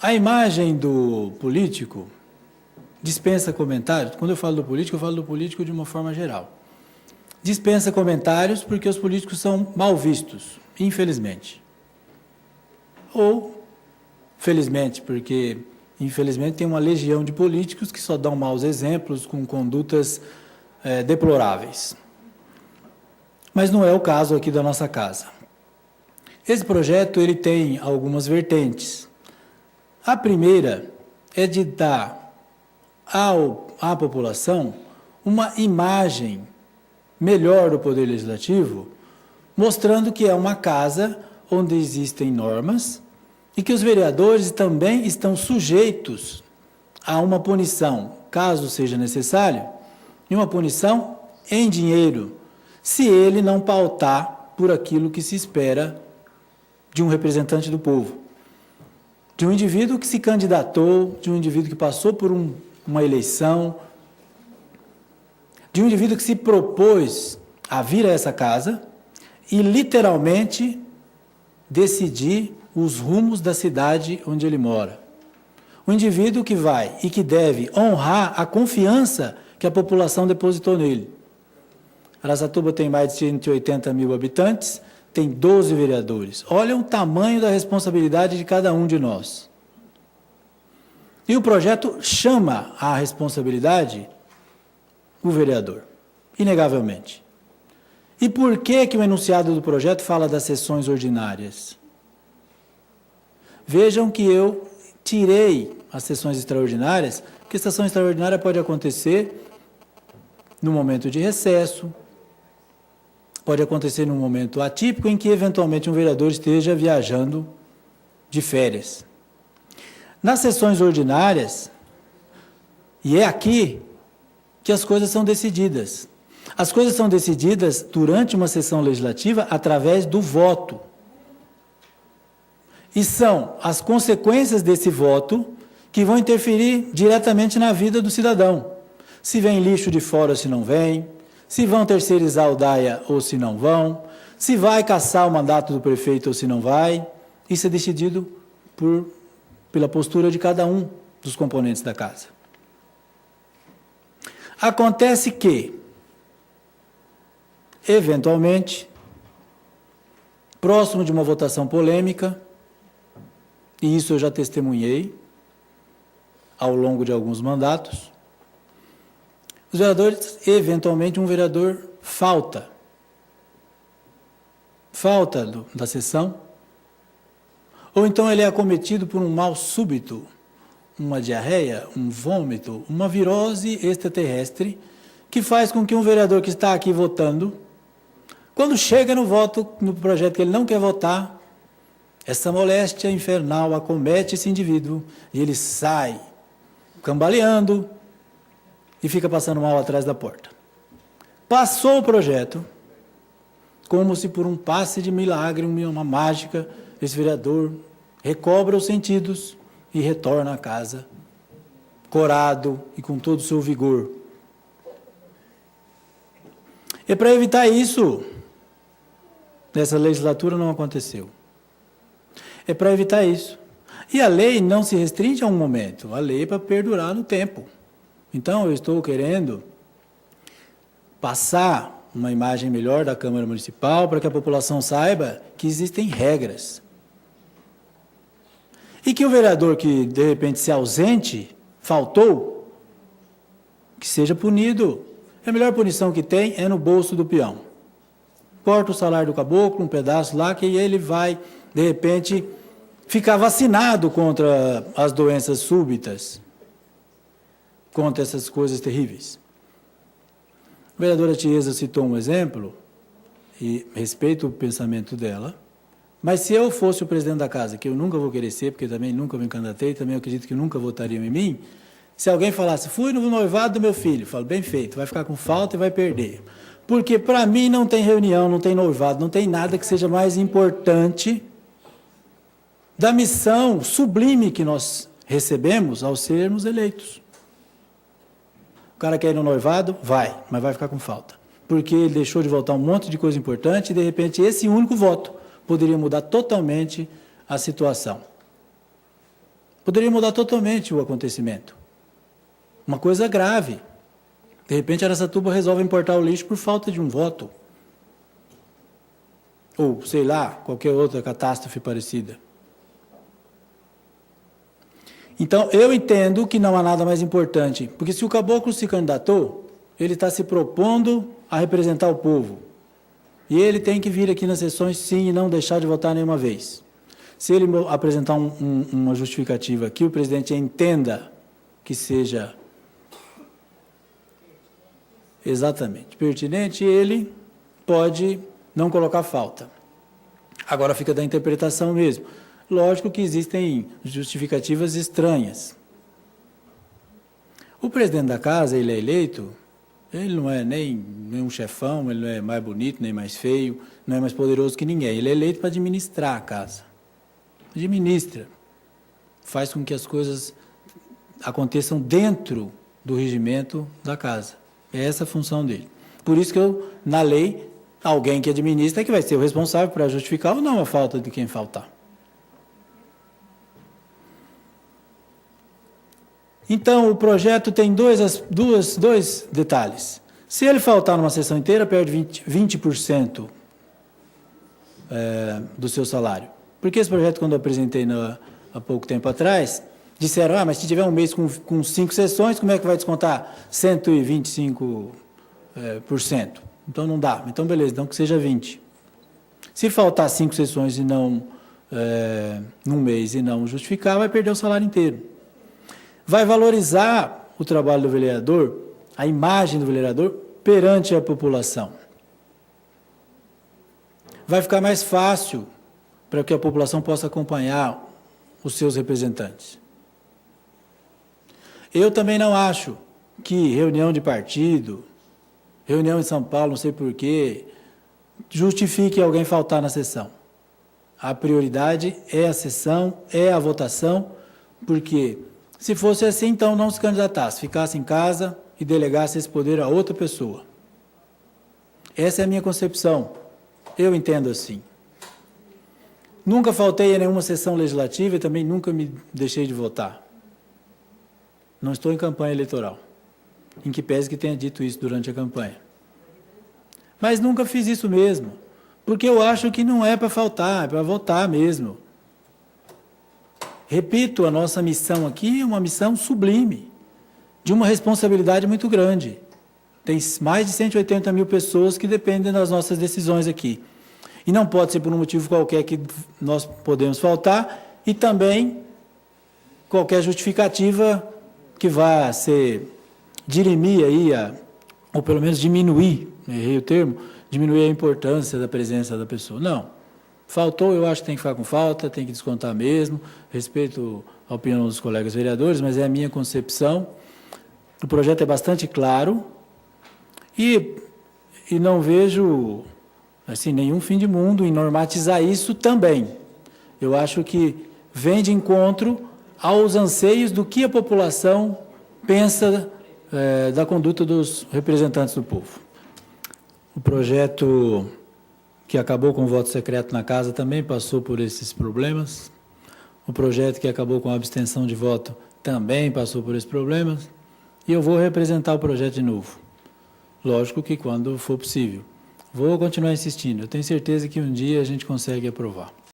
A imagem do político dispensa comentários. Quando eu falo do político de uma forma geral. Dispensa comentários porque os políticos são mal vistos, infelizmente. Ou, felizmente, porque, infelizmente, tem uma legião de políticos que só dão maus exemplos com condutas deploráveis. Mas não é o caso aqui da nossa casa. Esse projeto ele tem algumas vertentes. A primeira é de dar à população uma imagem melhor do Poder Legislativo, mostrando que é uma casa onde existem normas e que os vereadores também estão sujeitos a uma punição, caso seja necessário, e uma punição em dinheiro, se ele não pautar por aquilo que se espera de um representante do povo, de um indivíduo que se candidatou, de um indivíduo que passou por uma eleição, de um indivíduo que se propôs a vir a essa casa e literalmente decidir os rumos da cidade onde ele mora. Um indivíduo que vai e que deve honrar a confiança que a população depositou nele. Araçatuba tem mais de 180 mil habitantes, tem 12 vereadores. Olha o tamanho da responsabilidade de cada um de nós. E o projeto chama à responsabilidade o vereador, inegavelmente. E por que o enunciado do projeto fala das sessões ordinárias? Vejam que eu tirei as sessões extraordinárias, porque a sessão extraordinária pode acontecer no momento de recesso, pode acontecer num momento atípico em que, eventualmente, um vereador esteja viajando de férias. Nas sessões ordinárias, e é aqui que as coisas são decididas. As coisas são decididas durante uma sessão legislativa através do voto. E são as consequências desse voto que vão interferir diretamente na vida do cidadão. Se vem lixo de fora ou se não vem, se vão terceirizar o DAIA ou se não vão, se vai cassar o mandato do prefeito ou se não vai. Isso é decidido pela postura de cada um dos componentes da casa. Acontece que, eventualmente, próximo de uma votação polêmica, e isso eu já testemunhei ao longo de alguns mandatos, os vereadores, eventualmente, um vereador falta da sessão, ou então ele é acometido por um mal súbito, uma diarreia, um vômito, uma virose extraterrestre, que faz com que um vereador que está aqui votando, quando chega no voto, no projeto que ele não quer votar, essa moléstia infernal acomete esse indivíduo e ele sai cambaleando e fica passando mal atrás da porta. Passou o projeto, como se por um passe de milagre, uma mágica, esse vereador recobra os sentidos e retorna à casa, corado e com todo o seu vigor. E para evitar isso, nessa legislatura não aconteceu. É para evitar isso. E a lei não se restringe a um momento, a lei é para perdurar no tempo. Então, eu estou querendo passar uma imagem melhor da Câmara Municipal para que a população saiba que existem regras. E que o vereador que, de repente, se ausente, faltou, que seja punido. A melhor punição que tem é no bolso do peão. Corta o salário do caboclo, um pedaço lá, que ele vai, de repente, ficar vacinado contra as doenças súbitas, contra essas coisas terríveis. A vereadora Tiesa citou um exemplo, e respeito o pensamento dela, mas se eu fosse o presidente da casa, que eu nunca vou querer ser, porque também nunca me candidatei, também acredito que nunca votariam em mim, se alguém falasse, fui no noivado do meu filho, eu falo, bem feito, vai ficar com falta e vai perder. Porque para mim não tem reunião, não tem noivado, não tem nada que seja mais importante da missão sublime que nós recebemos ao sermos eleitos. O cara quer ir no noivado? Vai, mas vai ficar com falta. Porque ele deixou de votar um monte de coisa importante e, de repente, esse único voto poderia mudar totalmente a situação. Poderia mudar totalmente o acontecimento. Uma coisa grave. De repente, Araçatuba resolve importar o lixo por falta de um voto. Ou, sei lá, qualquer outra catástrofe parecida. Então, eu entendo que não há nada mais importante, porque se o caboclo se candidatou, ele está se propondo a representar o povo. E ele tem que vir aqui nas sessões, sim, e não deixar de votar nenhuma vez. Se ele apresentar uma justificativa que o presidente entenda que seja exatamente pertinente, ele pode não colocar falta. Agora fica da interpretação mesmo. Lógico que existem justificativas estranhas. O presidente da casa, ele é eleito, ele não é nem um chefão, ele não é mais bonito, nem mais feio, não é mais poderoso que ninguém. Ele é eleito para administrar a casa. Administra. Faz com que as coisas aconteçam dentro do regimento da casa. É essa a função dele. Por isso que na lei, alguém que administra é que vai ser o responsável para justificar ou não a falta de quem faltar. Então, o projeto tem dois detalhes. Se ele faltar numa sessão inteira, perde 20% do seu salário. Porque esse projeto, quando eu apresentei há pouco tempo atrás, disseram, mas se tiver um mês com 5 sessões, como é que vai descontar 125%? Então, não dá. Então, beleza, então que seja 20%. Se faltar 5 sessões e não, num mês e não justificar, vai perder o salário inteiro. Vai valorizar o trabalho do vereador, a imagem do vereador, perante a população. Vai ficar mais fácil para que a população possa acompanhar os seus representantes. Eu também não acho que reunião de partido, reunião em São Paulo, não sei porquê, justifique alguém faltar na sessão. A prioridade é a sessão, é a votação, porque se fosse assim, então não se candidatasse, ficasse em casa e delegasse esse poder a outra pessoa. Essa é a minha concepção. Eu entendo assim. Nunca faltei a nenhuma sessão legislativa e também nunca me deixei de votar. Não estou em campanha eleitoral, em que pese que tenha dito isso durante a campanha. Mas nunca fiz isso mesmo, porque eu acho que não é para faltar, é para votar mesmo. Repito, a nossa missão aqui é uma missão sublime, de uma responsabilidade muito grande. Tem mais de 180 mil pessoas que dependem das nossas decisões aqui. E não pode ser por um motivo qualquer que nós podemos faltar, e também qualquer justificativa que vá dirimir aí, ou pelo menos diminuir, errei o termo, diminuir a importância da presença da pessoa. Não. Faltou, eu acho que tem que ficar com falta, tem que descontar mesmo. Respeito a opinião dos colegas vereadores, mas é a minha concepção. O projeto é bastante claro e não vejo assim, nenhum fim de mundo em normatizar isso também. Eu acho que vem de encontro aos anseios do que a população pensa da conduta dos representantes do povo. O projeto que acabou com o voto secreto na casa também passou por esses problemas. O projeto que acabou com a abstenção de voto também passou por esses problemas. E eu vou representar o projeto de novo. Lógico que quando for possível. Vou continuar insistindo. Eu tenho certeza que um dia a gente consegue aprovar.